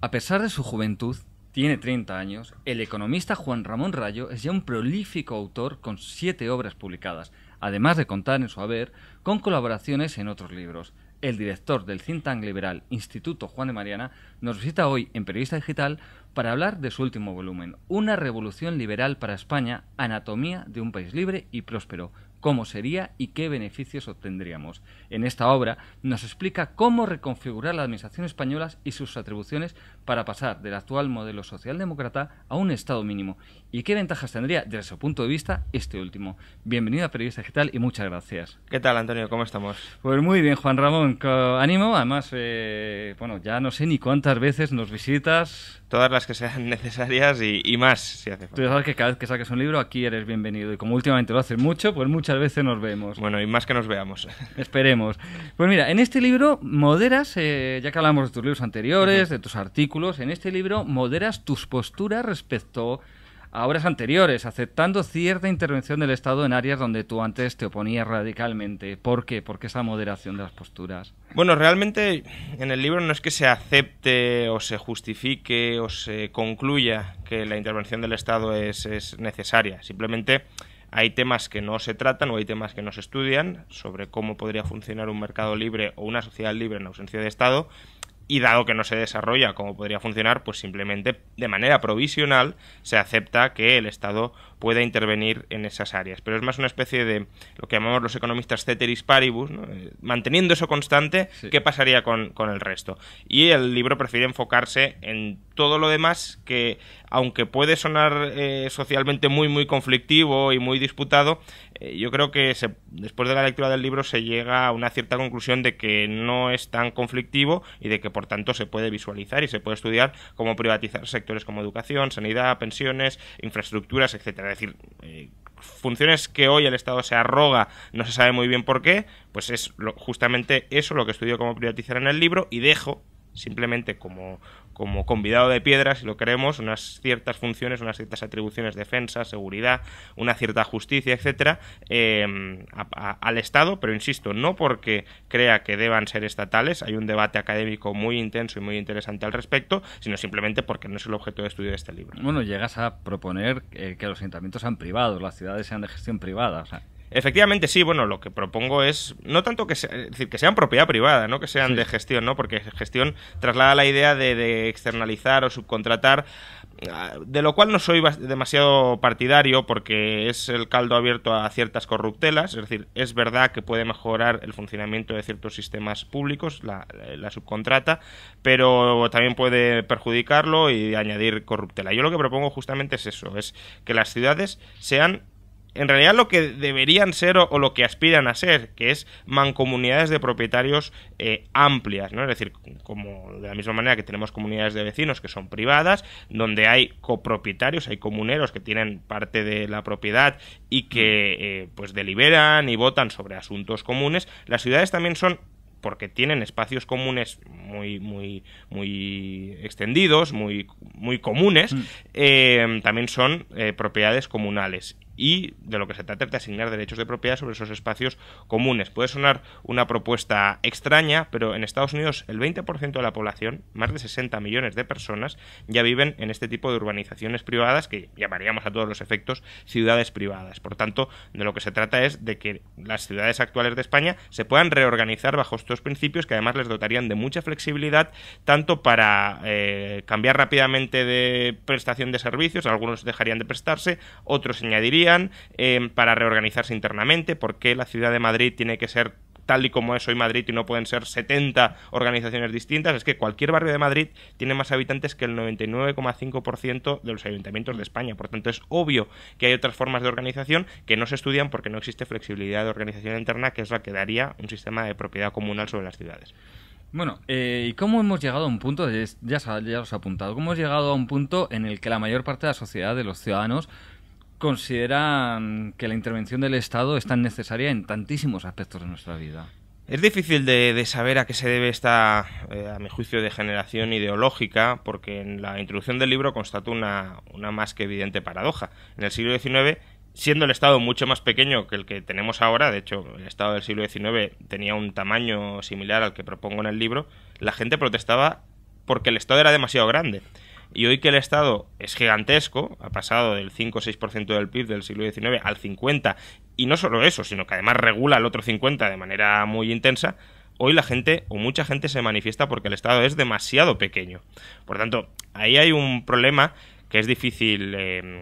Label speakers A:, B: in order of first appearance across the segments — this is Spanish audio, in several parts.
A: A pesar de su juventud, tiene 30 años, el economista Juan Ramón Rayo es ya un prolífico autor con 7 obras publicadas, además de contar en su haber con colaboraciones en otros libros. El director del think tank liberal Instituto Juan de Mariana nos visita hoy en Periodista Digital para hablar de su último volumen, Una revolución liberal para España, anatomía de un país libre y próspero, cómo sería y qué beneficios obtendríamos. En esta obra nos explica cómo reconfigurar la administración española y sus atribuciones para pasar del actual modelo socialdemócrata a un Estado mínimo y qué ventajas tendría desde su punto de vista este último. Bienvenido a Periodista Digital y muchas gracias.
B: ¿Qué tal, Antonio? ¿Cómo estamos?
A: Pues muy bien, Juan Ramón, ánimo. Además, ya no sé ni cuántas veces nos visitas.
B: Todas las que sean necesarias y más, si hace falta.
A: Tú sabes que cada vez que saques un libro, aquí eres bienvenido. Y como últimamente lo haces mucho, pues muchas veces nos vemos.
B: Bueno, y más que nos veamos.
A: Esperemos. Pues mira, en este libro moderas, ya que hablamos de tus libros anteriores, de tus artículos, en este libro moderas tus posturas respecto a obras anteriores, aceptando cierta intervención del Estado en áreas donde tú antes te oponías radicalmente. ¿Por qué? ¿Por qué esa moderación de las posturas?
B: Bueno, realmente en el libro no es que se acepte o se justifique o se concluya que la intervención del Estado es necesaria. Simplemente hay temas que no se tratan o hay temas que no se estudian sobre cómo podría funcionar un mercado libre o una sociedad libre en ausencia de Estado. Y dado que no se desarrolla cómo podría funcionar, pues simplemente de manera provisional se acepta que el Estado pueda intervenir en esas áreas. Pero es más una especie de lo que llamamos los economistas ceteris paribus, ¿no? Manteniendo eso constante, sí. ¿Qué pasaría con el resto? Y el libro prefiere enfocarse en todo lo demás que, aunque puede sonar socialmente muy conflictivo y muy disputado, yo creo que después de la lectura del libro se llega a una cierta conclusión de que no es tan conflictivo y de que por tanto se puede visualizar y se puede estudiar cómo privatizar sectores como educación, sanidad, pensiones, infraestructuras, etcétera. Es decir, funciones que hoy el Estado se arroga, no se sabe muy bien por qué, pues es justamente eso lo que estudio cómo privatizar en el libro y dejo simplemente como convidado de piedra, si lo queremos, unas ciertas funciones, unas ciertas atribuciones, defensa, seguridad, una cierta justicia, etcétera, al Estado, pero insisto, no porque crea que deban ser estatales, hay un debate académico muy intenso y muy interesante al respecto, sino simplemente porque no es el objeto de estudio de este libro.
A: Bueno, llegas a proponer que los ayuntamientos sean privados, las ciudades sean de gestión privada, o sea.
B: Efectivamente, sí, bueno, lo que propongo es no tanto es decir, que sean propiedad privada, no que sean de gestión, ¿no? Porque gestión traslada la idea de externalizar o subcontratar, de lo cual no soy demasiado partidario porque es el caldo abierto a ciertas corruptelas, es decir, es verdad que puede mejorar el funcionamiento de ciertos sistemas públicos, la subcontrata, pero también puede perjudicarlo y añadir corruptela. Yo lo que propongo justamente es eso, es que las ciudades sean en realidad lo que deberían ser o lo que aspiran a ser, que es mancomunidades de propietarios amplias, ¿no? Es decir, como de la misma manera que tenemos comunidades de vecinos que son privadas, donde hay copropietarios, hay comuneros que tienen parte de la propiedad y que pues deliberan y votan sobre asuntos comunes, las ciudades también son, porque tienen espacios comunes muy extendidos, muy comunes, también son propiedades comunales. Y de lo que se trata es de asignar derechos de propiedad sobre esos espacios comunes. Puede sonar una propuesta extraña, pero en Estados Unidos el 20% de la población, más de 60 millones de personas, ya viven en este tipo de urbanizaciones privadas que llamaríamos a todos los efectos ciudades privadas. Por tanto, de lo que se trata es de que las ciudades actuales de España se puedan reorganizar bajo estos principios que además les dotarían de mucha flexibilidad, tanto para cambiar rápidamente de prestación de servicios, algunos dejarían de prestarse, otros añadirían, para reorganizarse internamente. ¿Por qué la ciudad de Madrid tiene que ser tal y como es hoy Madrid y no pueden ser 70 organizaciones distintas? Es que cualquier barrio de Madrid tiene más habitantes que el 99,5% de los ayuntamientos de España. Por tanto, es obvio que hay otras formas de organización que no se estudian porque no existe flexibilidad de organización interna, que es la que daría un sistema de propiedad comunal sobre las ciudades.
A: Bueno, ¿y cómo hemos llegado a un punto, ya os he apuntado, cómo hemos llegado a un punto en el que la mayor parte de la sociedad, de los ciudadanos, consideran que la intervención del Estado es tan necesaria en tantísimos aspectos de nuestra vida?
B: Es difícil de saber a qué se debe esta, a mi juicio, degeneración ideológica, porque en la introducción del libro constato una más que evidente paradoja. En el siglo XIX, siendo el Estado mucho más pequeño que el que tenemos ahora, de hecho, el Estado del siglo XIX tenía un tamaño similar al que propongo en el libro, la gente protestaba porque el Estado era demasiado grande. Y hoy que el Estado es gigantesco, ha pasado del 5 o 6% del PIB del siglo XIX al 50%, y no solo eso, sino que además regula el otro 50% de manera muy intensa, hoy la gente, o mucha gente, se manifiesta porque el Estado es demasiado pequeño. Por tanto, ahí hay un problema que es difícil de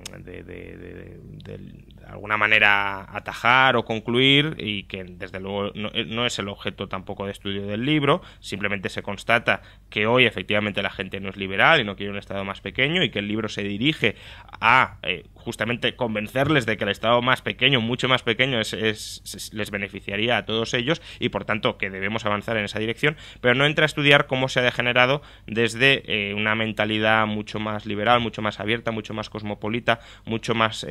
B: alguna manera atajar o concluir, y que desde luego no es el objeto tampoco de estudio del libro. Simplemente se constata que hoy efectivamente la gente no es liberal y no quiere un Estado más pequeño, y que el libro se dirige a justamente convencerles de que el Estado más pequeño, mucho más pequeño, les beneficiaría a todos ellos, y por tanto que debemos avanzar en esa dirección, pero no entra a estudiar cómo se ha degenerado desde una mentalidad mucho más liberal, mucho más abierta, mucho más cosmopolita, mucho más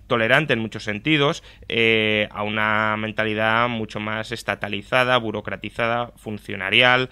B: tolerante en muchos sentidos, a una mentalidad mucho más estatalizada, burocratizada, funcionarial,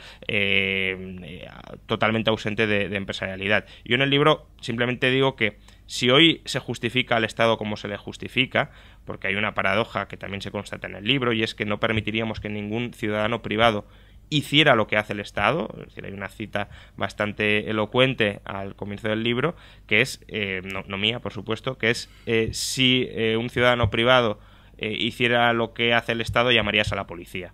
B: totalmente ausente de empresarialidad. Yo en el libro simplemente digo que si hoy se justifica al Estado como se le justifica, porque hay una paradoja que también se constata en el libro, y es que no permitiríamos que ningún ciudadano privado hiciera lo que hace el Estado. Es decir, hay una cita bastante elocuente al comienzo del libro, que es, no mía, por supuesto, que es si un ciudadano privado hiciera lo que hace el Estado, llamarías a la policía.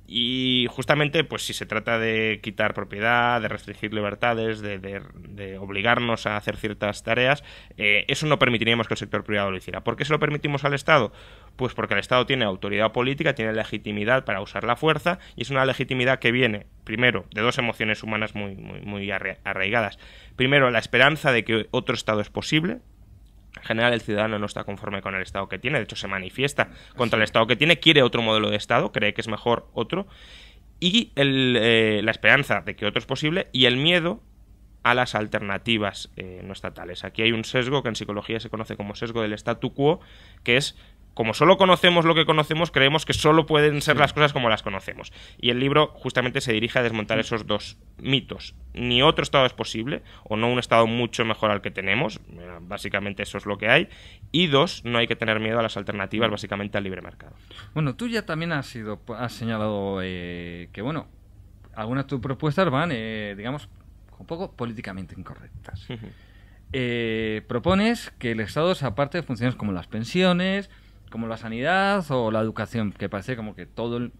B: Y justamente, pues si se trata de quitar propiedad, de restringir libertades, de obligarnos a hacer ciertas tareas, eso no permitiríamos que el sector privado lo hiciera. ¿Por qué se lo permitimos al Estado? Pues porque el Estado tiene autoridad política, tiene legitimidad para usar la fuerza, y es una legitimidad que viene, primero, de dos emociones humanas muy arraigadas. Primero, la esperanza de que otro Estado es posible. En general, el ciudadano no está conforme con el Estado que tiene, de hecho se manifiesta contra el Estado que tiene, quiere otro modelo de Estado, cree que es mejor otro, y la esperanza de que otro es posible, y el miedo a las alternativas no estatales. Aquí hay un sesgo que en psicología se conoce como sesgo del statu quo, que es, como solo conocemos lo que conocemos, creemos que solo pueden ser las cosas como las conocemos. Y el libro justamente se dirige a desmontar esos dos mitos. Ni otro Estado es posible, o no un Estado mucho mejor al que tenemos, básicamente eso es lo que hay. Y dos, no hay que tener miedo a las alternativas, básicamente al libre mercado.
A: Bueno, tú ya también has señalado que, bueno, algunas de tus propuestas van, digamos, un poco políticamente incorrectas. Propones que el Estado se aparte de funciones como las pensiones, como la sanidad o la educación, que parece como que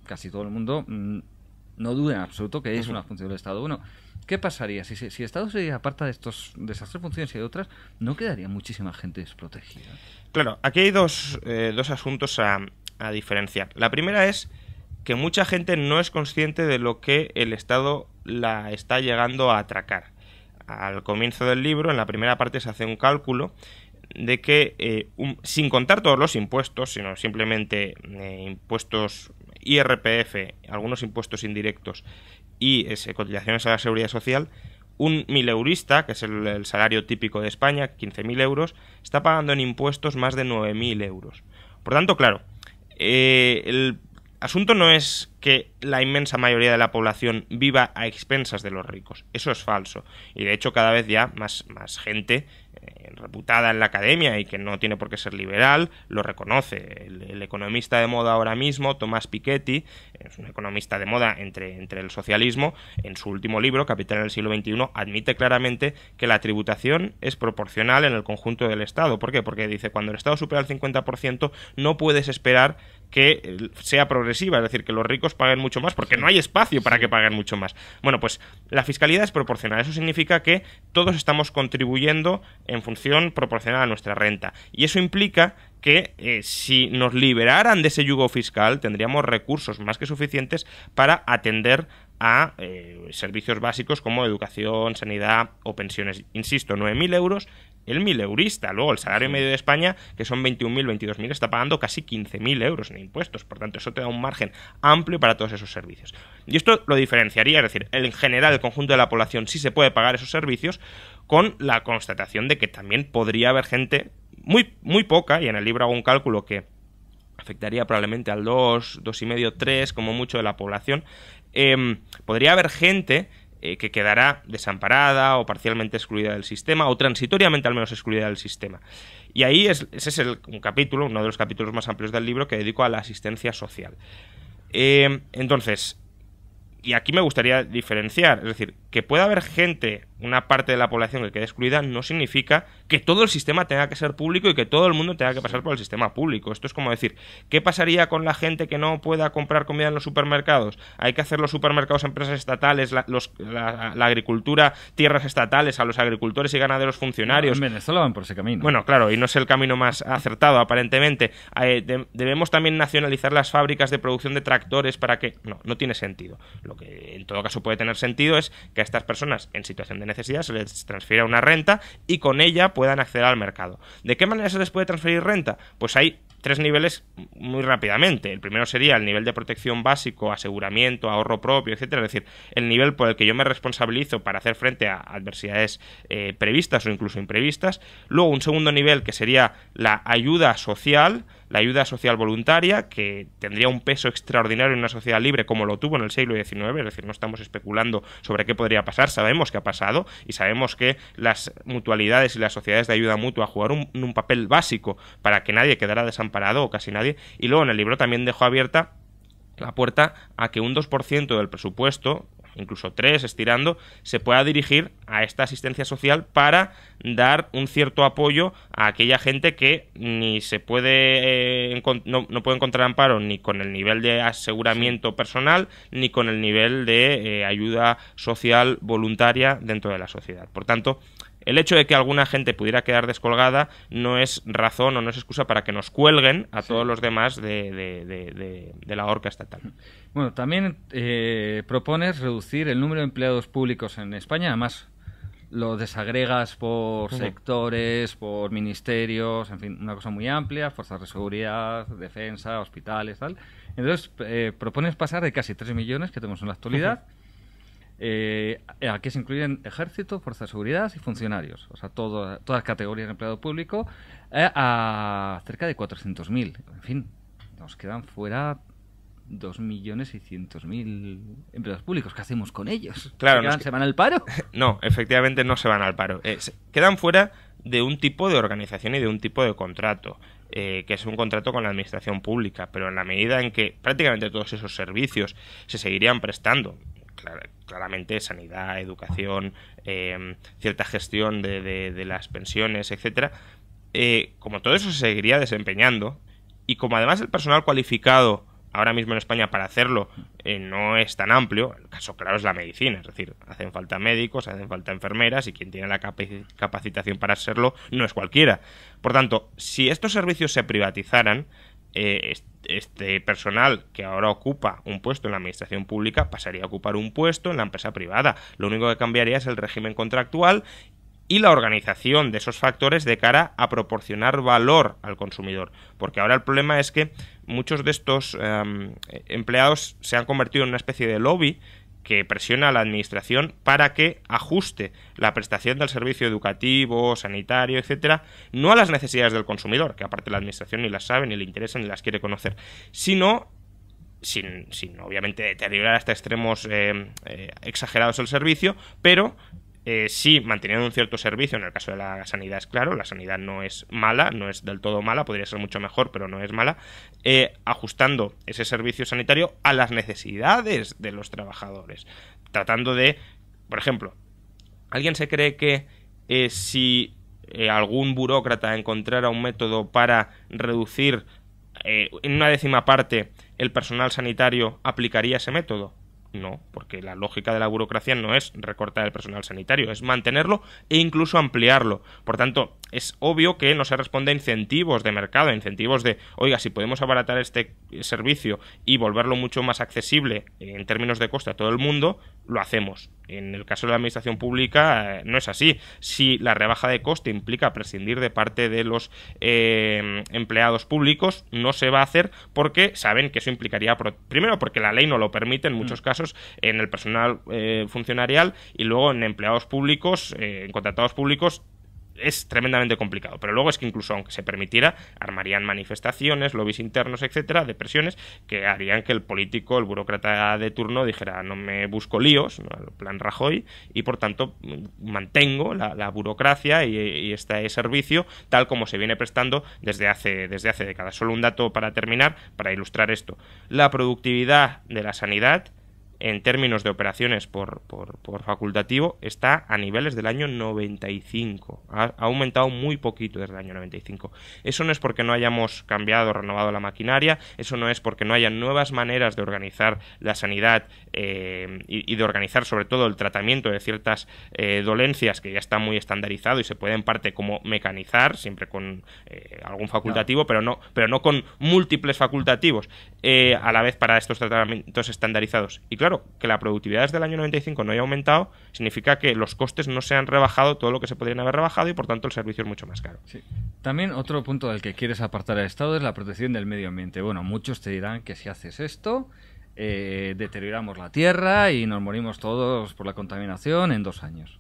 A: casi todo el mundo no duda en absoluto que es una función del Estado. Bueno, ¿qué pasaría si el Estado se aparta de esas tres funciones y de otras? ¿No quedaría muchísima gente desprotegida?
B: Claro, aquí hay dos asuntos a diferenciar. La primera es que mucha gente no es consciente de lo que el Estado la está llegando a atracar. Al comienzo del libro, en la primera parte, se hace un cálculo de que, sin contar todos los impuestos, sino simplemente impuestos IRPF, algunos impuestos indirectos y cotizaciones a la seguridad social, un mileurista, que es el salario típico de España, 15.000 euros, está pagando en impuestos más de 9.000 euros. Por tanto, claro, el asunto no es que la inmensa mayoría de la población viva a expensas de los ricos. Eso es falso. Y de hecho cada vez ya más gente reputada en la academia y que no tiene por qué ser liberal lo reconoce. El economista de moda ahora mismo, Thomas Piketty, es un economista de moda entre el socialismo, en su último libro, Capital en el siglo XXI, admite claramente que la tributación es proporcional en el conjunto del Estado. ¿Por qué? Porque dice, cuando el Estado supera el 50%, no puedes esperar que sea progresiva, es decir, que los ricos paguen mucho más, porque no hay espacio para que paguen mucho más. Bueno, pues la fiscalidad es proporcional. Eso significa que todos estamos contribuyendo en función proporcional a nuestra renta. Y eso implica que si nos liberaran de ese yugo fiscal, tendríamos recursos más que suficientes para atender a servicios básicos como educación, sanidad o pensiones. Insisto, 9.000 euros el mileurista. Luego el salario medio de España, que son 21.000, 22.000, está pagando casi 15.000 euros en impuestos. Por tanto, eso te da un margen amplio para todos esos servicios. Y esto lo diferenciaría, es decir, en general el conjunto de la población sí se puede pagar esos servicios, con la constatación de que también podría haber gente muy poca, y en el libro hago un cálculo que afectaría probablemente al 2,5, 3 como mucho de la población. Podría haber gente que quedará desamparada o parcialmente excluida del sistema, o transitoriamente al menos excluida del sistema. Y ahí ese es un capítulo, uno de los capítulos más amplios del libro, que dedico a la asistencia social. Entonces, Y aquí me gustaría diferenciar, es decir, que pueda haber gente, una parte de la población que quede excluida, no significa que todo el sistema tenga que ser público y que todo el mundo tenga que pasar por el sistema público. Esto es como decir, ¿qué pasaría con la gente que no pueda comprar comida en los supermercados? Hay que hacer los supermercados empresas estatales, la agricultura, tierras estatales a los agricultores y ganaderos funcionarios.
A: En Venezuela van por ese camino.
B: Bueno, claro, y no es el camino más acertado, aparentemente. Debemos también nacionalizar las fábricas de producción de tractores para que... No tiene sentido. Lo que en todo caso puede tener sentido es que a estas personas en situación de necesidad se les transfiera una renta y con ella puedan acceder al mercado. ¿De qué manera se les puede transferir renta? Pues hay 3 niveles muy rápidamente. El primero sería el nivel de protección básico, aseguramiento, ahorro propio, etcétera. Es decir, el nivel por el que yo me responsabilizo para hacer frente a adversidades previstas o incluso imprevistas. Luego un segundo nivel que sería la ayuda social voluntaria, que tendría un peso extraordinario en una sociedad libre como lo tuvo en el siglo XIX, es decir, no estamos especulando sobre qué podría pasar, sabemos que ha pasado y sabemos que las mutualidades y las sociedades de ayuda mutua jugaron un papel básico para que nadie quedara desamparado o casi nadie. Y luego en el libro también dejó abierta la puerta a que un 2% del presupuesto, incluso 3 estirando, se pueda dirigir a esta asistencia social para dar un cierto apoyo a aquella gente que ni se puede no puede encontrar amparo ni con el nivel de aseguramiento personal ni con el nivel de ayuda social voluntaria dentro de la sociedad. Por tanto, el hecho de que alguna gente pudiera quedar descolgada no es razón o no es excusa para que nos cuelguen a todos los demás de la horca estatal.
A: Bueno, también propones reducir el número de empleados públicos en España, además lo desagregas por sectores, por ministerios, en fin, una cosa muy amplia, fuerzas de seguridad, defensa, hospitales, tal. Entonces, propones pasar de casi 3 millones que tenemos en la actualidad. Aquí se incluyen ejército, fuerzas de seguridad y funcionarios, o sea, todas las categorías de empleado público, a cerca de 400.000. En fin, nos quedan fuera 2.600.000 empleados públicos. ¿Qué hacemos con ellos?
B: Claro,
A: ¿Se van al paro?
B: No, efectivamente no se van al paro. Quedan fuera de un tipo de organización y de un tipo de contrato, que es un contrato con la administración pública, pero en la medida en que prácticamente todos esos servicios se seguirían prestando, claramente sanidad, educación, cierta gestión de las pensiones, etcétera, como todo eso se seguiría desempeñando y como además el personal cualificado ahora mismo en España para hacerlo no es tan amplio, el caso claro es la medicina, es decir, hacen falta médicos, hacen falta enfermeras y quien tiene la capacitación para hacerlo no es cualquiera. Por tanto, si estos servicios se privatizaran, este personal que ahora ocupa un puesto en la administración pública pasaría a ocupar un puesto en la empresa privada. Lo único que cambiaría es el régimen contractual y la organización de esos factores de cara a proporcionar valor al consumidor. Porque ahora el problema es que muchos de estos empleados se han convertido en una especie de lobby que presiona a la administración para que ajuste la prestación del servicio educativo, sanitario, etcétera, no a las necesidades del consumidor, que aparte la administración ni las sabe, ni le interesa, ni las quiere conocer, sino sin obviamente deteriorar hasta extremos exagerados el servicio, pero sí manteniendo un cierto servicio. En el caso de la sanidad es claro, la sanidad no es mala, no es del todo mala, podría ser mucho mejor, pero no es mala, ajustando ese servicio sanitario a las necesidades de los trabajadores, tratando de, por ejemplo, ¿alguien se cree que si algún burócrata encontrara un método para reducir en una 10ª parte el personal sanitario, aplicaría ese método? No, porque la lógica de la burocracia no es recortar el personal sanitario, es mantenerlo e incluso ampliarlo. Por tanto, es obvio que no se responde a incentivos de mercado, a incentivos de, oiga, si podemos abaratar este servicio y volverlo mucho más accesible en términos de coste a todo el mundo, lo hacemos. En el caso de la administración pública no es así. Si la rebaja de coste implica prescindir de parte de los empleados públicos, no se va a hacer porque saben que eso implicaría, primero porque la ley no lo permite en muchos casos en el personal funcionarial, y luego en empleados públicos, en contratados públicos, es tremendamente complicado. Pero luego es que incluso aunque se permitiera, armarían manifestaciones, lobbies internos, etcétera, de presiones que harían que el político, el burócrata de turno dijera, no me busco líos, ¿no?, el plan Rajoy, y por tanto mantengo la burocracia y este servicio tal como se viene prestando desde hace décadas. Solo un dato para terminar, para ilustrar esto. La productividad de la sanidad en términos de operaciones por facultativo está a niveles del año 95. Ha aumentado muy poquito desde el año 95. Eso no es porque no hayamos cambiado o renovado la maquinaria, eso no es porque no haya nuevas maneras de organizar la sanidad y de organizar sobre todo el tratamiento de ciertas dolencias que ya está muy estandarizado y se puede en parte como mecanizar, siempre con algún facultativo, pero no con múltiples facultativos a la vez para estos tratamientos estandarizados. Y claro, que la productividad desde el año 95 no haya aumentado significa que los costes no se han rebajado todo lo que se podrían haber rebajado y por tanto el servicio es mucho más caro.
A: Sí. También otro punto del que quieres apartar al Estado es la protección del medio ambiente. Bueno, muchos te dirán que si haces esto, deterioramos la tierra y nos morimos todos por la contaminación en 2 años.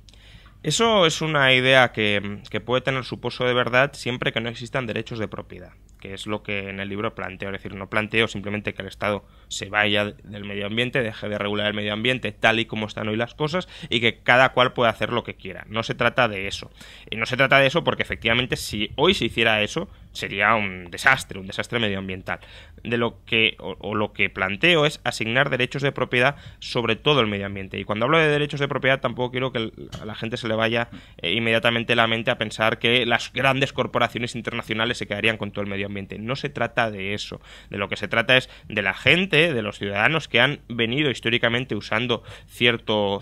B: Eso es una idea que puede tener su pozo de verdad siempre que no existan derechos de propiedad, que es lo que en el libro planteo. Es decir, no planteo simplemente que el Estado se vaya del medio ambiente, deje de regular el medio ambiente tal y como están hoy las cosas y que cada cual pueda hacer lo que quiera. No se trata de eso. Y no se trata de eso porque efectivamente si hoy se hiciera eso sería un desastre medioambiental. Lo que planteo es asignar derechos de propiedad sobre todo el medio ambiente. Y cuando hablo de derechos de propiedad tampoco quiero que a la gente se le vaya inmediatamente la mente a pensar que las grandes corporaciones internacionales se quedarían con todo el medio ambiente. No se trata de eso. De lo que se trata es de la gente, de los ciudadanos que han venido históricamente usando cierto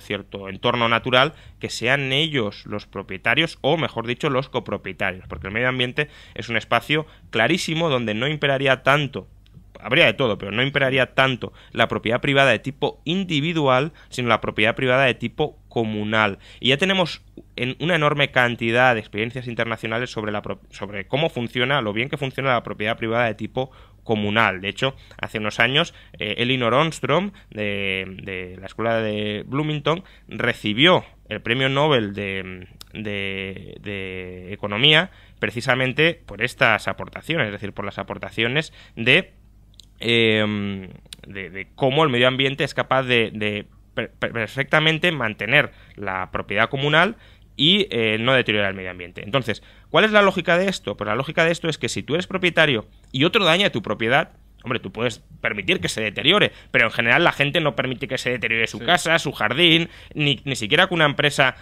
B: entorno natural, que sean ellos los propietarios o, mejor dicho, los copropietarios. Porque el medio ambiente es un espacio clarísimo donde no imperaría tanto, habría de todo, pero no imperaría tanto la propiedad privada de tipo individual, sino la propiedad privada de tipo comunal. Y ya tenemos una enorme cantidad de experiencias internacionales sobre cómo funciona, lo bien que funciona la propiedad privada de tipo comunal. De hecho, hace unos años Elinor Ostrom de la escuela de Bloomington recibió el premio Nobel de Economía precisamente por estas aportaciones, es decir, por las aportaciones de cómo el medio ambiente es capaz de perfectamente mantener la propiedad comunal y no deteriorar el medio ambiente. Entonces, ¿cuál es la lógica de esto? Pues la lógica de esto es que si tú eres propietario y otro daña tu propiedad, hombre, tú puedes permitir que se deteriore, pero en general la gente no permite que se deteriore su casa, su jardín, ni siquiera que una empresa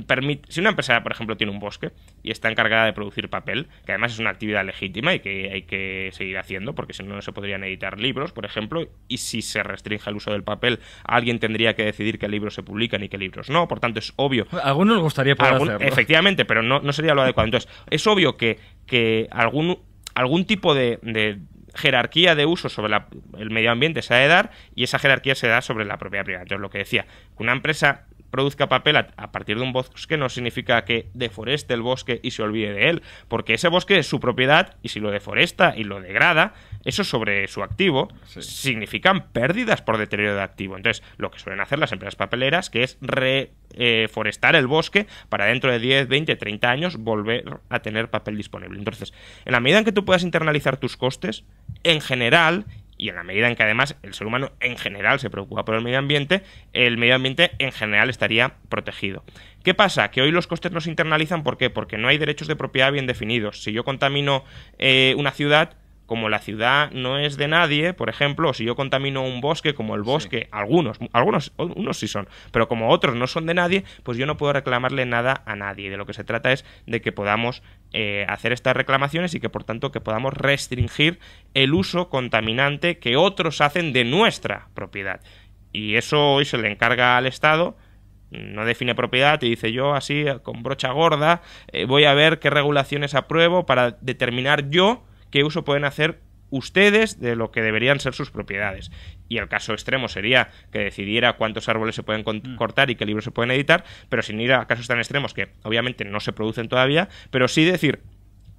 B: permite. Si una empresa, por ejemplo, tiene un bosque y está encargada de producir papel, que además es una actividad legítima y que hay que seguir haciendo, porque si no, no se podrían editar libros, por ejemplo, y si se restringe el uso del papel, alguien tendría que decidir qué libros se publican y qué libros no, por tanto es obvio.
A: A algunos les gustaría poder hacerlo.
B: Efectivamente, pero no sería lo adecuado. Entonces, es obvio que algún tipo de jerarquía de uso sobre el medio ambiente se ha de dar y esa jerarquía se da sobre la propiedad privada. Entonces, lo que decía, que una empresa produzca papel a partir de un bosque no significa que deforeste el bosque y se olvide de él, porque ese bosque es su propiedad y si lo deforesta y lo degrada, eso sobre su activo significan pérdidas por deterioro de activo. Entonces, lo que suelen hacer las empresas papeleras que es reforestar el bosque para dentro de 10, 20, 30 años volver a tener papel disponible. Entonces, en la medida en que tú puedas internalizar tus costes, en general, y en la medida en que además el ser humano en general se preocupa por el medio ambiente en general estaría protegido. ¿Qué pasa? Que hoy los costes no se internalizan, ¿por qué? Porque no hay derechos de propiedad bien definidos. Si yo contamino una ciudad, como la ciudad no es de nadie, por ejemplo, o si yo contamino un bosque, como el bosque, unos sí son, pero como otros no son de nadie, pues yo no puedo reclamarle nada a nadie. De lo que se trata es de que podamos hacer estas reclamaciones y que por tanto que podamos restringir el uso contaminante que otros hacen de nuestra propiedad. Y eso hoy se le encarga al Estado. No define propiedad y dice yo así con brocha gorda voy a ver qué regulaciones apruebo para determinar yo qué uso pueden hacer ustedes de lo que deberían ser sus propiedades. Y el caso extremo sería que decidiera cuántos árboles se pueden cortar y qué libros se pueden editar, pero sin ir a casos tan extremos que obviamente no se producen todavía, pero sí decir,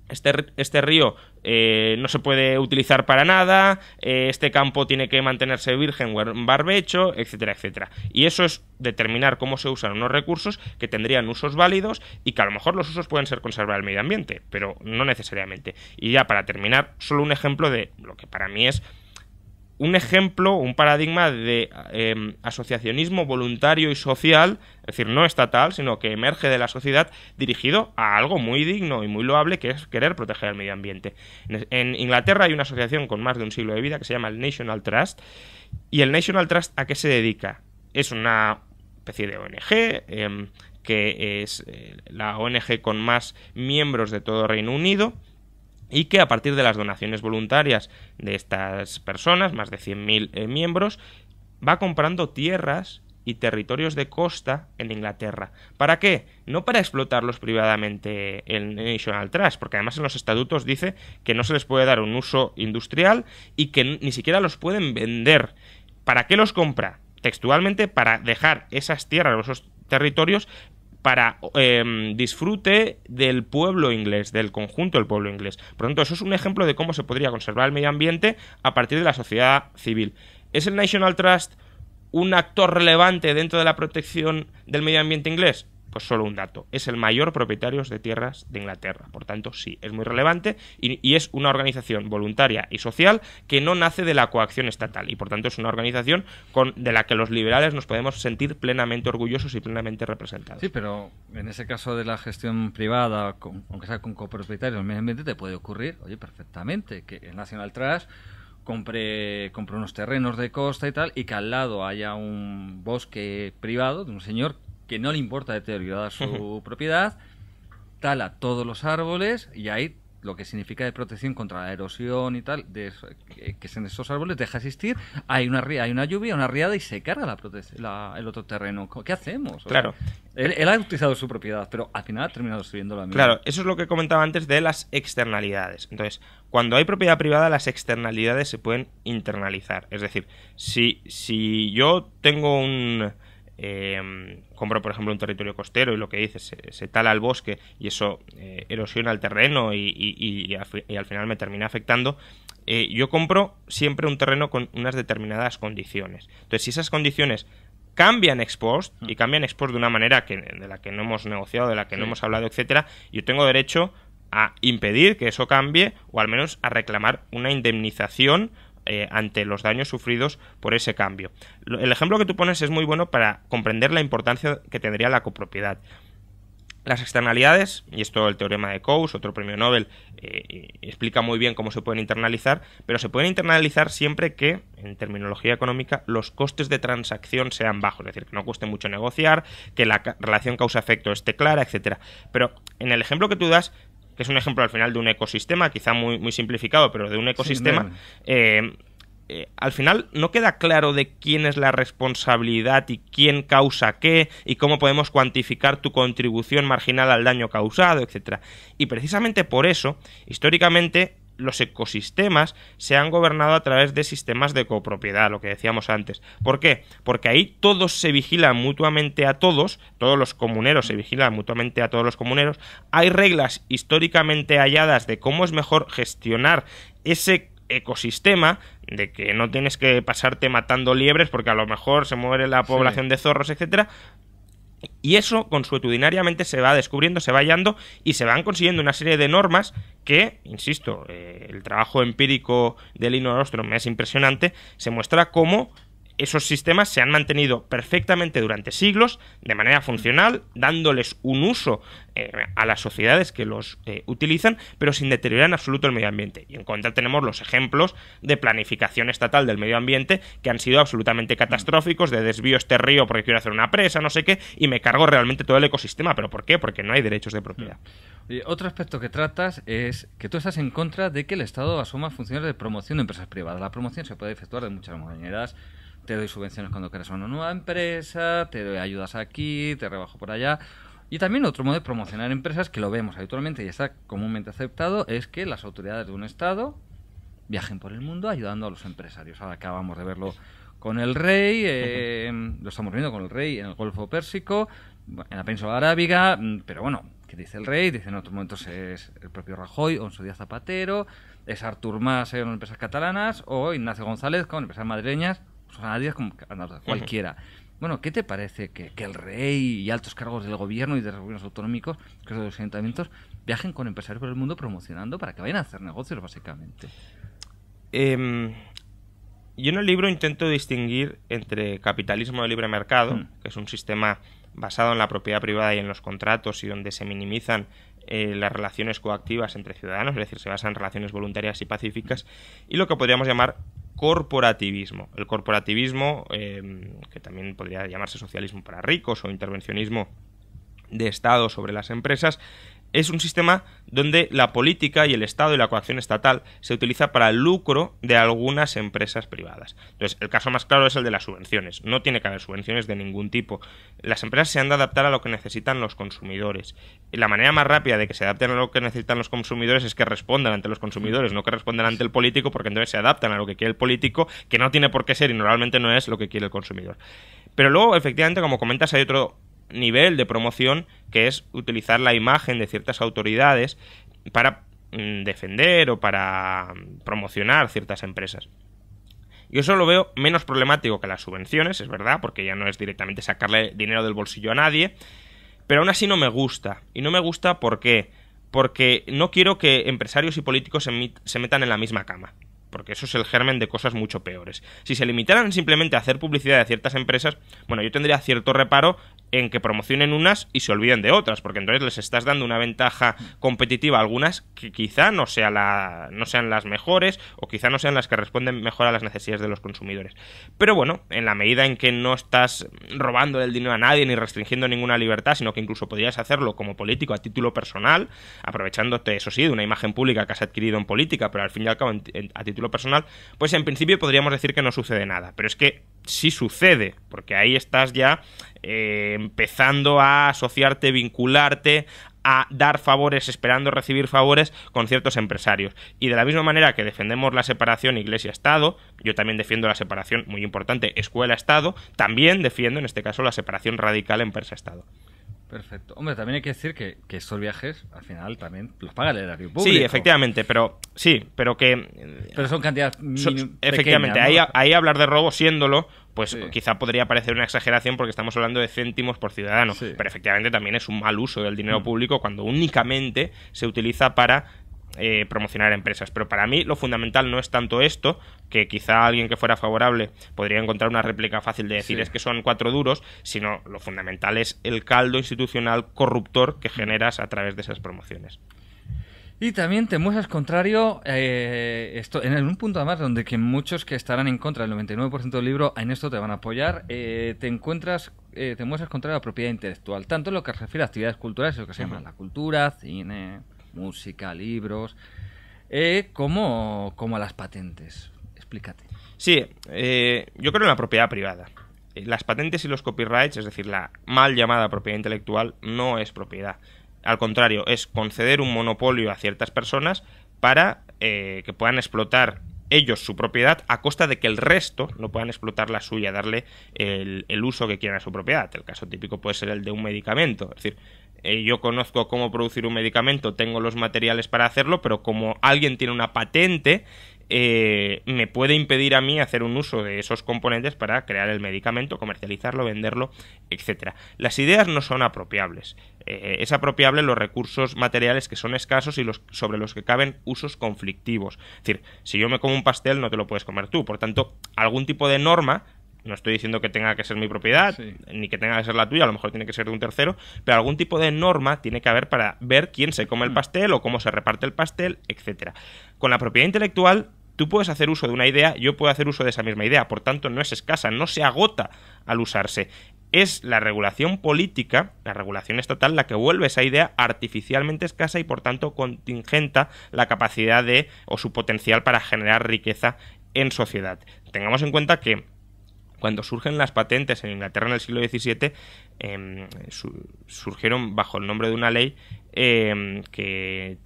B: este río no se puede utilizar para nada, este campo tiene que mantenerse virgen o en barbecho, etcétera, etcétera. Y eso es determinar cómo se usan unos recursos que tendrían usos válidos y que a lo mejor los usos pueden ser conservar el medio ambiente, pero no necesariamente. Y ya para terminar, solo un ejemplo de lo que para mí es un paradigma de asociacionismo voluntario y social, es decir, no estatal, sino que emerge de la sociedad dirigido a algo muy digno y muy loable, que es querer proteger el medio ambiente. En Inglaterra hay una asociación con más de un siglo de vida que se llama el National Trust, y el National Trust ¿a qué se dedica? es una especie de ONG, que es la ONG con más miembros de todo Reino Unido, y que a partir de las donaciones voluntarias de estas personas, más de 100.000 miembros, va comprando tierras y territorios de costa en Inglaterra. ¿Para qué? No para explotarlos privadamente el National Trust, porque además en los estatutos dice que no se les puede dar un uso industrial y que ni siquiera los pueden vender. ¿Para qué los compra? Textualmente, para dejar esas tierras o esos territorios para disfrute del pueblo inglés, del conjunto del pueblo inglés. Por lo tanto, eso es un ejemplo de cómo se podría conservar el medio ambiente a partir de la sociedad civil. ¿Es el National Trust un actor relevante dentro de la protección del medio ambiente inglés? Pues solo un dato. Es el mayor propietario de tierras de Inglaterra. Por tanto, sí, es muy relevante y es una organización voluntaria y social que no nace de la coacción estatal. Y por tanto es una organización de la que los liberales nos podemos sentir plenamente orgullosos y plenamente representados.
A: Sí, pero en ese caso de la gestión privada, aunque sea con copropietarios del medio ambiente, te puede ocurrir, oye, perfectamente, que el National Trust compre unos terrenos de costa y tal, y que al lado haya un bosque privado de un señor que no le importa deteriorar su propiedad, tala todos los árboles y ahí lo que significa de protección contra la erosión y tal, que es en esos árboles, deja existir, hay una lluvia, una riada y se carga el otro terreno. ¿Qué hacemos?
B: Claro.
A: Él ha utilizado su propiedad, pero al final ha terminado destruyendo la misma.
B: Claro, eso es lo que comentaba antes de las externalidades. Entonces, cuando hay propiedad privada, las externalidades se pueden internalizar. Es decir, si yo tengo compro por ejemplo un territorio costero y lo que dice se tala el bosque y eso erosiona el terreno y al final me termina afectando, yo compro siempre un terreno con unas determinadas condiciones. Entonces, si esas condiciones cambian ex post y cambian ex post de una manera de la que no hemos negociado, de la que no hemos hablado, etcétera, yo tengo derecho a impedir que eso cambie o al menos a reclamar una indemnización ante los daños sufridos por ese cambio. El ejemplo que tú pones es muy bueno para comprender la importancia que tendría la copropiedad. Las externalidades, y esto el teorema de Coase, otro premio Nobel, explica muy bien cómo se pueden internalizar, pero se pueden internalizar siempre que, en terminología económica, los costes de transacción sean bajos, es decir, que no cueste mucho negociar, que la relación causa-efecto esté clara, etcétera. Pero en el ejemplo que tú das, que es un ejemplo al final de un ecosistema, quizá muy simplificado, pero de un ecosistema, al final no queda claro de quién es la responsabilidad y quién causa qué y cómo podemos cuantificar tu contribución marginal al daño causado, etcétera. Y precisamente por eso, históricamente, los ecosistemas se han gobernado a través de sistemas de copropiedad, lo que decíamos antes. ¿Por qué? Porque ahí todos se vigilan mutuamente a todos los comuneros se vigilan mutuamente a todos los comuneros, hay reglas históricamente halladas de cómo es mejor gestionar ese ecosistema, de que no tienes que pasarte matando liebres porque a lo mejor se muere la población de zorros, etcétera. Y eso consuetudinariamente se va descubriendo, se va hallando y se van consiguiendo una serie de normas que, insisto, el trabajo empírico de Elinor Ostrom es impresionante, se muestra cómo esos sistemas se han mantenido perfectamente durante siglos, de manera funcional, dándoles un uso a las sociedades que los utilizan, pero sin deteriorar en absoluto el medio ambiente. Y en contra tenemos los ejemplos de planificación estatal del medio ambiente que han sido absolutamente catastróficos, de desvío este río porque quiero hacer una presa, no sé qué, y me cargo realmente todo el ecosistema. ¿Pero por qué? Porque no hay derechos de propiedad.
A: Y otro aspecto que tratas es que tú estás en contra de que el Estado asuma funciones de promoción de empresas privadas. La promoción se puede efectuar de muchas maneras. Te doy subvenciones cuando creas una nueva empresa, te doy ayudas aquí, te rebajo por allá. Y también otro modo de promocionar empresas, que lo vemos habitualmente y está comúnmente aceptado, es que las autoridades de un Estado viajen por el mundo ayudando a los empresarios. Ahora acabamos de verlo con el rey, lo estamos viendo con el rey en el Golfo Pérsico, en la península arábiga, pero bueno, ¿qué dice el rey? Dice en otros momentos es el propio Rajoy o en su día Zapatero, es Artur Mas en empresas catalanas o Ignacio González con empresas madrileñas. Son nadie como cualquiera. Bueno, ¿qué te parece que el rey y altos cargos del gobierno y de los gobiernos autonómicos, que es de los ayuntamientos, viajen con empresarios por el mundo promocionando para que vayan a hacer negocios, básicamente?
B: Yo en el libro intento distinguir entre capitalismo de libre mercado, que es un sistema basado en la propiedad privada y en los contratos y donde se minimizan las relaciones coactivas entre ciudadanos, es decir, se basa en relaciones voluntarias y pacíficas, y lo que podríamos llamar corporativismo. El corporativismo, que también podría llamarse socialismo para ricos o intervencionismo de Estado sobre las empresas, es un sistema donde la política y el Estado y la coacción estatal se utiliza para el lucro de algunas empresas privadas. Entonces, el caso más claro es el de las subvenciones. No tiene que haber subvenciones de ningún tipo. Las empresas se han de adaptar a lo que necesitan los consumidores. Y la manera más rápida de que se adapten a lo que necesitan los consumidores es que respondan ante los consumidores, no que respondan ante el político, porque entonces se adaptan a lo que quiere el político, que no tiene por qué ser y normalmente no es lo que quiere el consumidor. Pero luego, efectivamente, como comentas, hay otro nivel de promoción, que es utilizar la imagen de ciertas autoridades para defender o para promocionar ciertas empresas. Yo eso lo veo menos problemático que las subvenciones, es verdad, porque ya no es directamente sacarle dinero del bolsillo a nadie, pero aún así no me gusta. Y no me gusta ¿por qué? Porque no quiero que empresarios y políticos se metan en la misma cama, porque eso es el germen de cosas mucho peores. Si se limitaran simplemente a hacer publicidad de ciertas empresas, bueno, yo tendría cierto reparo en que promocionen unas y se olviden de otras, porque entonces les estás dando una ventaja competitiva a algunas que quizá no sean las mejores, o quizá no sean las que responden mejor a las necesidades de los consumidores. Pero bueno, en la medida en que no estás robando el dinero a nadie ni restringiendo ninguna libertad, sino que incluso podrías hacerlo como político a título personal, aprovechándote, eso sí, de una imagen pública que has adquirido en política, pero al fin y al cabo a título personal, pues en principio podríamos decir que no sucede nada. Pero es que sí sucede, porque ahí estás ya empezando a asociarte, vincularte, a dar favores, esperando recibir favores con ciertos empresarios. Y de la misma manera que defendemos la separación Iglesia-Estado, yo también defiendo la separación, muy importante, escuela-Estado, también defiendo en este caso la separación radical empresa-Estado.
A: Perfecto. Hombre, también hay que decir que estos viajes, al final, también los paga el erario público.
B: Sí, efectivamente, pero que...
A: Pero son cantidades
B: efectivamente,
A: pequeñas, ¿no?
B: ahí hablar de robo siéndolo, pues
A: sí,
B: quizá podría parecer una exageración porque estamos hablando de céntimos por ciudadano,
A: sí,
B: pero efectivamente también es un mal uso del dinero público cuando únicamente se utiliza para promocionar empresas. Pero para mí lo fundamental no es tanto esto, que quizá alguien que fuera favorable podría encontrar una réplica fácil de decir es que son 4 duros, sino lo fundamental es el caldo institucional corruptor que generas a través de esas promociones.
A: Y también te muestras contrario, esto, en un punto además donde que muchos que estarán en contra del 99% del libro en esto te van a apoyar, te muestras contrario a la propiedad intelectual, tanto en lo que se refiere a actividades culturales, lo que se llama la cultura, cine, música, libros, como a las patentes. Explícate.
B: Sí, yo creo en la propiedad privada. Las patentes y los copyrights, es decir, la mal llamada propiedad intelectual, no es propiedad. Al contrario, es conceder un monopolio a ciertas personas para que puedan explotar ellos su propiedad a costa de que el resto no puedan explotar la suya, darle el uso que quieran a su propiedad. El caso típico puede ser el de un medicamento. Es decir, yo conozco cómo producir un medicamento, tengo los materiales para hacerlo, pero como alguien tiene una patente, me puede impedir a mí hacer un uso de esos componentes para crear el medicamento, comercializarlo, venderlo, etcétera. Las ideas no son apropiables. Es apropiable los recursos materiales que son escasos y sobre los que caben usos conflictivos. Es decir, si yo me como un pastel no te lo puedes comer tú. Por tanto, algún tipo de norma, no estoy diciendo que tenga que ser mi propiedad, ni que tenga que ser la tuya, a lo mejor tiene que ser de un tercero, pero algún tipo de norma tiene que haber para ver quién se come el pastel o cómo se reparte el pastel, etcétera. Con la propiedad intelectual, tú puedes hacer uso de una idea, yo puedo hacer uso de esa misma idea, por tanto no es escasa, no se agota al usarse. Es la regulación política, la regulación estatal, la que vuelve esa idea artificialmente escasa y por tanto contingenta la capacidad o su potencial para generar riqueza en sociedad. Tengamos en cuenta que cuando surgen las patentes en Inglaterra en el siglo XVII, surgieron bajo el nombre de una ley que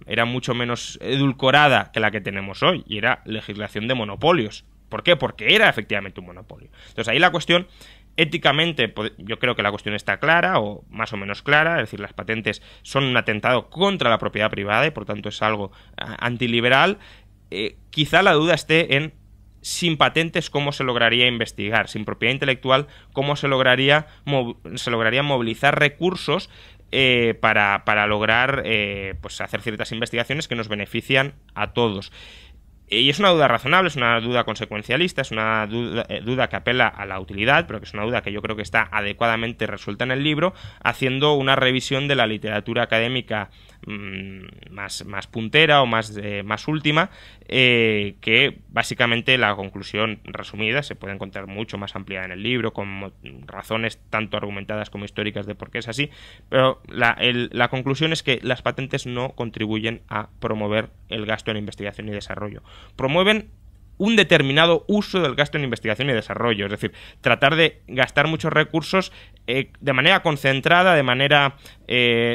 B: era mucho menos edulcorada que la que tenemos hoy, y era legislación de monopolios. ¿Por qué? Porque era efectivamente un monopolio. Entonces ahí la cuestión, éticamente, yo creo que la cuestión está clara, o más o menos clara, es decir, las patentes son un atentado contra la propiedad privada y por tanto es algo antiliberal. Quizá la duda esté en sin patentes cómo se lograría investigar, sin propiedad intelectual cómo se lograría movilizar recursos para lograr pues hacer ciertas investigaciones que nos benefician a todos. Y es una duda razonable, es una duda consecuencialista, es una duda que apela a la utilidad, pero que es una duda que yo creo que está adecuadamente resuelta en el libro, haciendo una revisión de la literatura académica más puntera o más última, que básicamente la conclusión resumida se puede encontrar mucho más ampliada en el libro, con razones tanto argumentadas como históricas de por qué es así, pero la conclusión es que las patentes no contribuyen a promover el gasto en investigación y desarrollo. Promueven un determinado uso del gasto en investigación y desarrollo, es decir, tratar de gastar muchos recursos de manera concentrada, de manera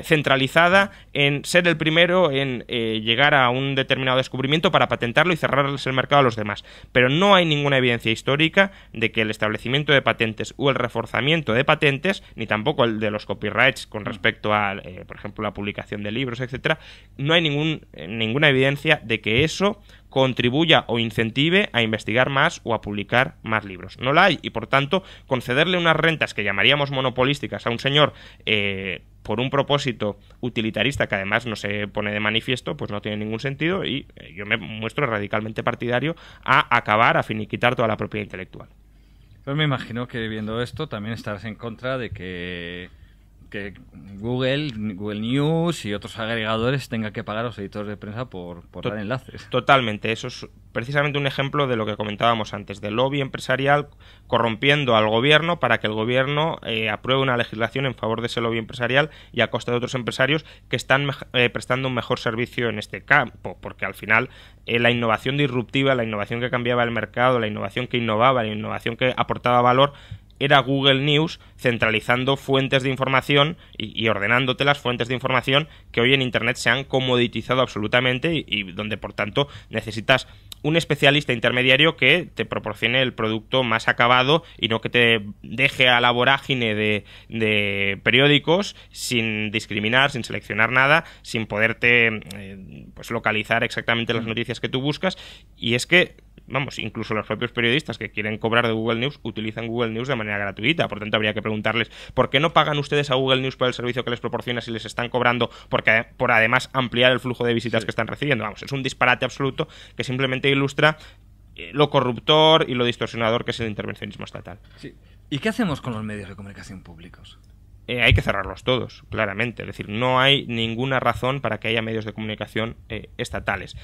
B: centralizada, en ser el primero en llegar a un determinado descubrimiento para patentarlo y cerrarles el mercado a los demás. Pero no hay ninguna evidencia histórica de que el establecimiento de patentes o el reforzamiento de patentes, ni tampoco el de los copyrights con respecto a, por ejemplo, la publicación de libros, etcétera, no hay ninguna evidencia de que eso contribuya o incentive a investigar más o a publicar más libros. No la hay, y por tanto concederle unas rentas que llamaríamos monopolísticas a un señor por un propósito utilitarista que además no se pone de manifiesto, pues no tiene ningún sentido, y yo me muestro radicalmente partidario a finiquitar toda la propiedad intelectual.
A: Pues me imagino que viendo esto también estarás en contra de que Google News y otros agregadores tengan que pagar a los editores de prensa por dar enlaces.
B: Totalmente, eso es precisamente un ejemplo de lo que comentábamos antes, del lobby empresarial corrompiendo al gobierno para que el gobierno apruebe una legislación en favor de ese lobby empresarial y a costa de otros empresarios que están prestando un mejor servicio en este campo, porque al final la innovación disruptiva, la innovación que cambiaba el mercado, la innovación que innovaba, la innovación que aportaba valor, era Google News centralizando fuentes de información y ordenándote las fuentes de información que hoy en Internet se han comoditizado absolutamente y donde, por tanto, necesitas un especialista intermediario que te proporcione el producto más acabado y no que te deje a la vorágine de periódicos sin discriminar, sin seleccionar nada, sin poderte pues localizar exactamente las noticias que tú buscas. Y es que vamos, incluso los propios periodistas que quieren cobrar de Google News utilizan Google News de manera gratuita. Por tanto, habría que preguntarles ¿por qué no pagan ustedes a Google News por el servicio que les proporciona si les están cobrando por además ampliar el flujo de visitas que están recibiendo? Vamos, es un disparate absoluto que simplemente ilustra lo corruptor y lo distorsionador que es el intervencionismo estatal.
A: Sí. ¿Y qué hacemos con los medios de comunicación públicos?
B: Hay que cerrarlos todos, claramente. Es decir, no hay ninguna razón para que haya medios de comunicación estatales.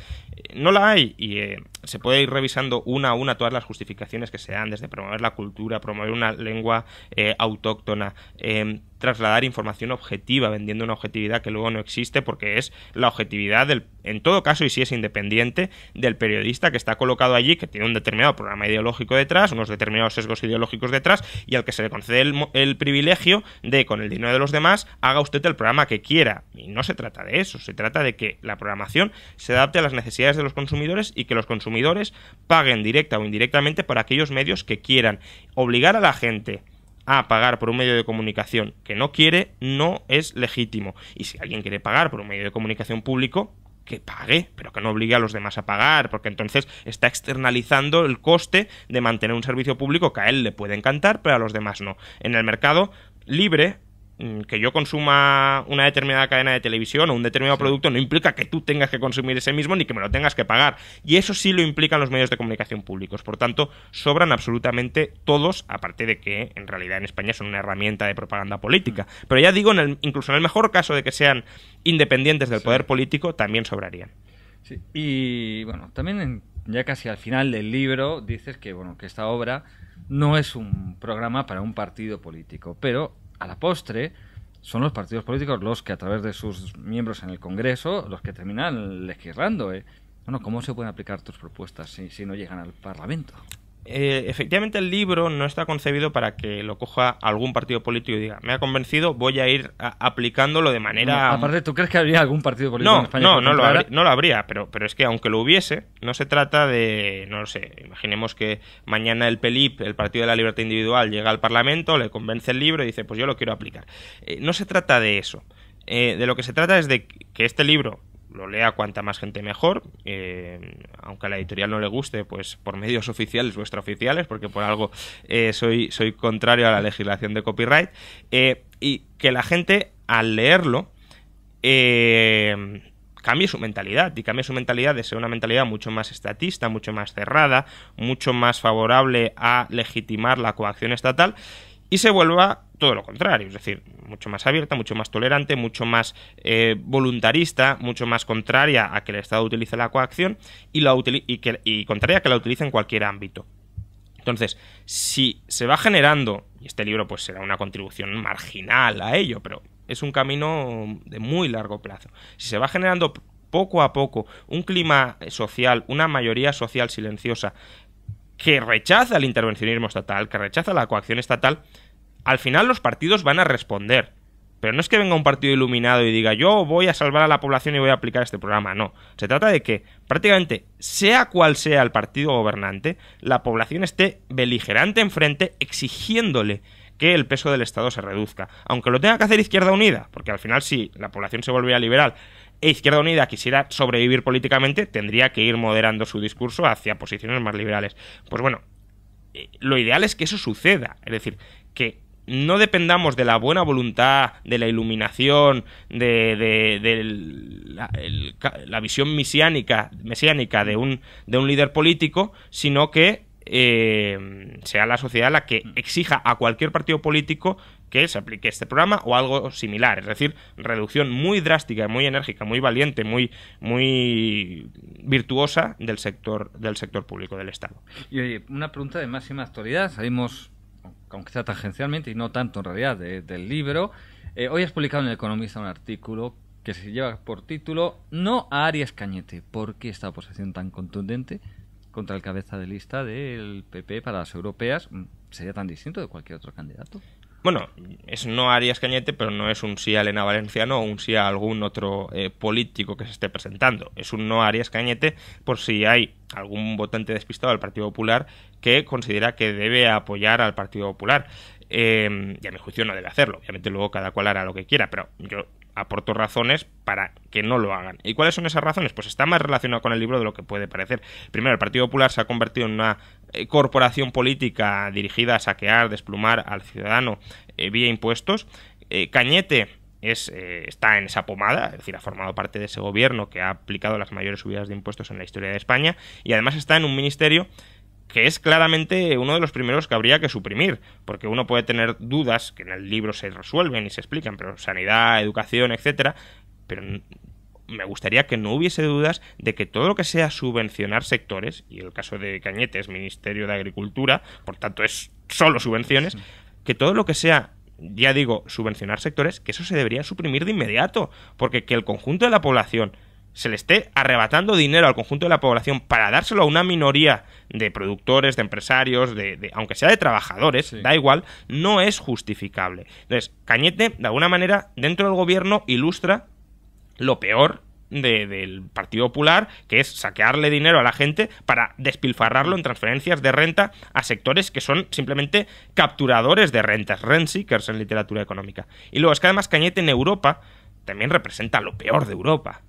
B: No la hay, y se puede ir revisando una a una todas las justificaciones que se dan, desde promover la cultura, promover una lengua autóctona, trasladar información objetiva, vendiendo una objetividad que luego no existe, porque es la objetividad en todo caso, y si es independiente, del periodista que está colocado allí, que tiene un determinado programa ideológico detrás, unos determinados sesgos ideológicos detrás, y al que se le concede el privilegio de, con el dinero de los demás, haga usted el programa que quiera. Y no se trata de eso, se trata de que la programación se adapte a las necesidades de los consumidores y que los consumidores paguen directa o indirectamente por aquellos medios que quieran. Obligar a la gente a pagar por un medio de comunicación que no quiere no es legítimo. Y si alguien quiere pagar por un medio de comunicación público, que pague, pero que no obligue a los demás a pagar, porque entonces está externalizando el coste de mantener un servicio público que a él le puede encantar, pero a los demás no. En el mercado libre, que yo consuma una determinada cadena de televisión o un determinado producto no implica que tú tengas que consumir ese mismo ni que me lo tengas que pagar, y eso sí lo implican los medios de comunicación públicos. Por tanto, sobran absolutamente todos, aparte de que en realidad en España son una herramienta de propaganda política, pero ya digo, incluso en el mejor caso de que sean independientes del poder político, también sobrarían.
A: Sí. Y bueno, también ya casi al final del libro dices que que esta obra no es un programa para un partido político, pero a la postre son los partidos políticos los que, a través de sus miembros en el Congreso, los que terminan legislando. Bueno, ¿cómo se pueden aplicar tus propuestas si no llegan al Parlamento?
B: Efectivamente, el libro no está concebido para que lo coja algún partido político y diga, me ha convencido, voy a ir aplicándolo de manera...
A: Aparte, ¿tú crees que habría algún partido político en España?
B: No lo habría, pero es que aunque lo hubiese, no se trata de, no lo sé, imaginemos que mañana el PELIP, el Partido de la Libertad Individual, llega al Parlamento, le convence el libro y dice, pues yo lo quiero aplicar. No se trata de eso. De lo que se trata es de que este libro lo lea cuanta más gente mejor, aunque a la editorial no le guste, pues por medios oficiales o extraoficiales, porque por algo soy contrario a la legislación de copyright, y que la gente al leerlo cambie su mentalidad, y cambie su mentalidad de ser una mentalidad mucho más estatista, mucho más cerrada, mucho más favorable a legitimar la coacción estatal, y se vuelva todo lo contrario, es decir, mucho más abierta, mucho más tolerante, mucho más voluntarista, mucho más contraria a que el Estado utilice la coacción y contraria a que la utilice en cualquier ámbito. Entonces, si se va generando, y este libro pues será una contribución marginal a ello, pero es un camino de muy largo plazo, si se va generando poco a poco un clima social, una mayoría social silenciosa que rechaza el intervencionismo estatal, que rechaza la coacción estatal, al final los partidos van a responder. Pero no es que venga un partido iluminado y diga yo voy a salvar a la población y voy a aplicar este programa, no. Se trata de que prácticamente, sea cual sea el partido gobernante, la población esté beligerante enfrente exigiéndole que el peso del Estado se reduzca. Aunque lo tenga que hacer Izquierda Unida, porque al final si la población se volviera liberal e Izquierda Unida quisiera sobrevivir políticamente, tendría que ir moderando su discurso hacia posiciones más liberales. Pues bueno, lo ideal es que eso suceda, es decir, que no dependamos de la buena voluntad, de la iluminación, de la visión mesiánica de un líder político, sino que sea la sociedad la que exija a cualquier partido político que se aplique este programa o algo similar, es decir, reducción muy drástica, muy enérgica, muy valiente, muy virtuosa del sector público del Estado.
A: Y oye, una pregunta de máxima actualidad, salimos, aunque sea tangencialmente y no tanto en realidad, del libro. Hoy has publicado en El Economista un artículo que se lleva por título No a Arias Cañete. ¿Por qué esta oposición tan contundente contra el cabeza de lista del PP para las europeas sería tan distinto de cualquier otro candidato?
B: Bueno, es no a Arias Cañete, pero no es un sí a Elena Valenciano o un sí a algún otro político que se esté presentando. Es un no a Arias Cañete por si hay algún votante despistado del Partido Popular que considera que debe apoyar al Partido Popular. Y a mi juicio no debe hacerlo. Obviamente luego cada cual hará lo que quiera, pero yo aporto razones para que no lo hagan. ¿Y cuáles son esas razones? Pues está más relacionado con el libro de lo que puede parecer. Primero, el Partido Popular se ha convertido en una corporación política dirigida a saquear, desplumar al ciudadano vía impuestos. Cañete está en esa pomada, es decir, ha formado parte de ese gobierno que ha aplicado las mayores subidas de impuestos en la historia de España, y además está en un ministerio que es claramente uno de los primeros que habría que suprimir, porque uno puede tener dudas, que en el libro se resuelven y se explican, pero sanidad, educación, etcétera, pero me gustaría que no hubiese dudas de que todo lo que sea subvencionar sectores, y el caso de Cañete es Ministerio de Agricultura, por tanto es solo subvenciones, que todo lo que sea, ya digo, subvencionar sectores, que eso se debería suprimir de inmediato, porque que el conjunto de la población se le esté arrebatando dinero al conjunto de la población para dárselo a una minoría de productores, de empresarios, aunque sea de trabajadores, sí, da igual, no es justificable. Entonces, Cañete, de alguna manera, dentro del gobierno ilustra lo peor del Partido Popular, que es saquearle dinero a la gente para despilfarrarlo en transferencias de renta a sectores que son simplemente capturadores de rentas, rent seekers en literatura económica. Y luego es que además Cañete en Europa también representa lo peor de Europa,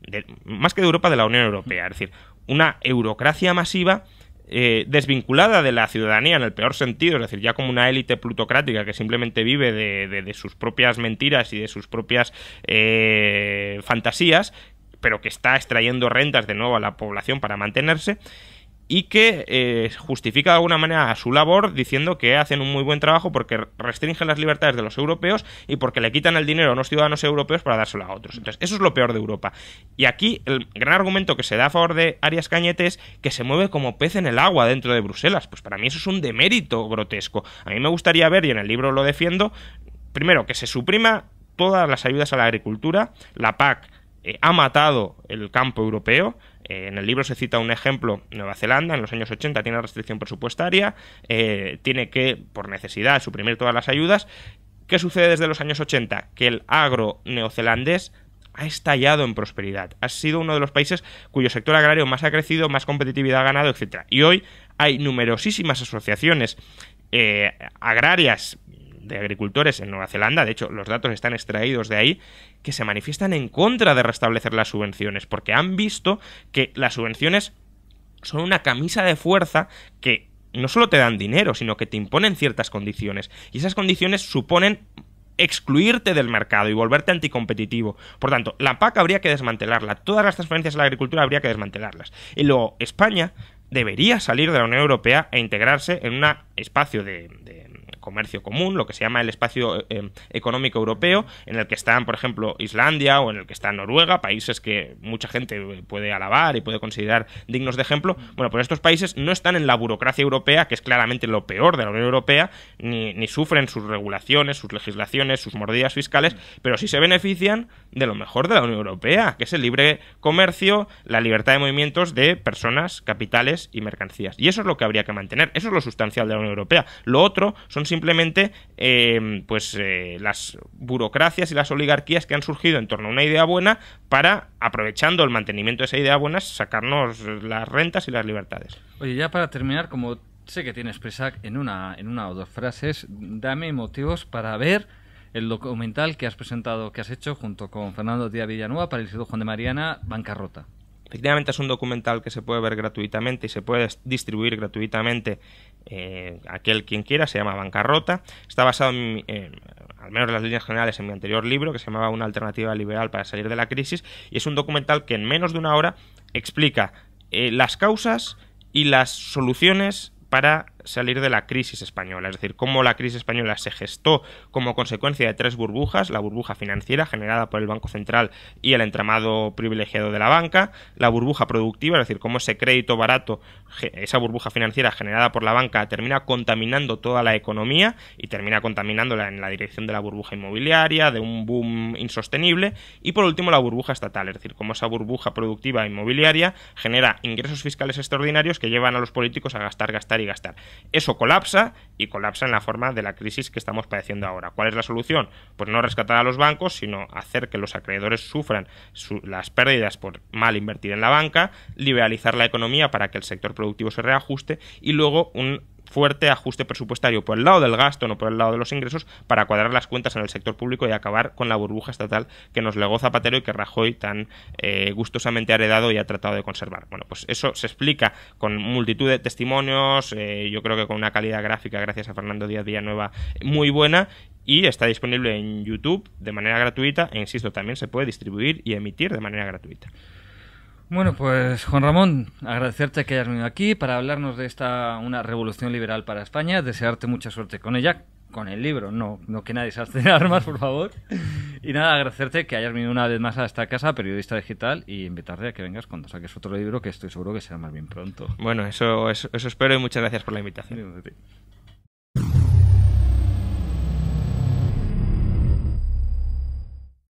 B: más que de Europa, de la Unión Europea, es decir, una eurocracia masiva desvinculada de la ciudadanía en el peor sentido, es decir, ya como una élite plutocrática que simplemente vive de sus propias mentiras y de sus propias fantasías, pero que está extrayendo rentas de nuevo a la población para mantenerse, y que justifica de alguna manera su labor diciendo que hacen un muy buen trabajo porque restringen las libertades de los europeos y porque le quitan el dinero a unos ciudadanos europeos para dárselo a otros. Entonces, eso es lo peor de Europa. Y aquí el gran argumento que se da a favor de Arias Cañete es que se mueve como pez en el agua dentro de Bruselas. Pues para mí eso es un demérito grotesco. A mí me gustaría ver, y en el libro lo defiendo, primero, que se suprima todas las ayudas a la agricultura. La PAC ha matado el campo europeo. En el libro se cita un ejemplo, Nueva Zelanda, en los años 80 tiene restricción presupuestaria, tiene que, por necesidad, suprimir todas las ayudas. ¿Qué sucede desde los años 80? Que el agro neozelandés ha estallado en prosperidad. Ha sido uno de los países cuyo sector agrario más ha crecido, más competitividad ha ganado, etc. Y hoy hay numerosísimas asociaciones agrarias de agricultores en Nueva Zelanda, de hecho los datos están extraídos de ahí, que se manifiestan en contra de restablecer las subvenciones, porque han visto que las subvenciones son una camisa de fuerza que no solo te dan dinero, sino que te imponen ciertas condiciones, y esas condiciones suponen excluirte del mercado y volverte anticompetitivo. Por tanto, la PAC habría que desmantelarla, todas las transferencias a la agricultura habría que desmantelarlas. Y luego, España debería salir de la Unión Europea e integrarse en un espacio de comercio común, lo que se llama el espacio económico europeo, en el que están, por ejemplo, Islandia o en el que está Noruega, países que mucha gente puede alabar y puede considerar dignos de ejemplo. Bueno, pues estos países no están en la burocracia europea, que es claramente lo peor de la Unión Europea, ni sufren sus regulaciones, sus legislaciones, sus mordidas fiscales, pero sí se benefician de lo mejor de la Unión Europea, que es el libre comercio, la libertad de movimientos de personas, capitales y mercancías. Y eso es lo que habría que mantener, eso es lo sustancial de la Unión Europea. Lo otro son simplemente las burocracias y las oligarquías que han surgido en torno a una idea buena para, aprovechando el mantenimiento de esa idea buena, sacarnos las rentas y las libertades.
A: Oye, ya para terminar, como sé que tienes prisa, en una o dos frases, dame motivos para ver el documental que has presentado, que has hecho junto con Fernando Díaz Villanueva para el Instituto Juan de Mariana, Bancarrota.
B: Efectivamente, es un documental que se puede ver gratuitamente y se puede distribuir gratuitamente aquel quien quiera. Se llama Bancarrota. Está basado al menos en las líneas generales, en mi anterior libro, que se llamaba Una alternativa liberal para salir de la crisis, y es un documental que en menos de una hora explica las causas y las soluciones para salir de la crisis española, es decir, cómo la crisis española se gestó como consecuencia de tres burbujas: la burbuja financiera generada por el Banco Central y el entramado privilegiado de la banca, la burbuja productiva, es decir, cómo ese crédito barato, esa burbuja financiera generada por la banca, termina contaminando toda la economía y termina contaminándola en la dirección de la burbuja inmobiliaria, de un boom insostenible, y por último la burbuja estatal, es decir, cómo esa burbuja productiva inmobiliaria genera ingresos fiscales extraordinarios que llevan a los políticos a gastar, gastar y gastar. Eso colapsa, y colapsa en la forma de la crisis que estamos padeciendo ahora. ¿Cuál es la solución? Pues no rescatar a los bancos, sino hacer que los acreedores sufran las pérdidas por mal invertir en la banca, liberalizar la economía para que el sector productivo se reajuste, y luego un fuerte ajuste presupuestario por el lado del gasto, no por el lado de los ingresos, para cuadrar las cuentas en el sector público y acabar con la burbuja estatal que nos legó Zapatero y que Rajoy tan gustosamente ha heredado y ha tratado de conservar. Bueno, pues eso se explica con multitud de testimonios, yo creo que con una calidad gráfica, gracias a Fernando Díaz Villanueva, muy buena, y está disponible en YouTube de manera gratuita, e insisto, también se puede distribuir y emitir de manera gratuita.
A: Bueno, pues Juan Ramón, agradecerte que hayas venido aquí para hablarnos de una revolución liberal para España, desearte mucha suerte con ella, con el libro, no que nadie se hace armas, por favor. Y nada, agradecerte que hayas venido una vez más a esta casa, Periodista Digital, y invitarte a que vengas cuando saques otro libro, que estoy seguro que será más bien pronto.
B: Bueno, eso espero, y muchas gracias por la invitación.
A: Sí.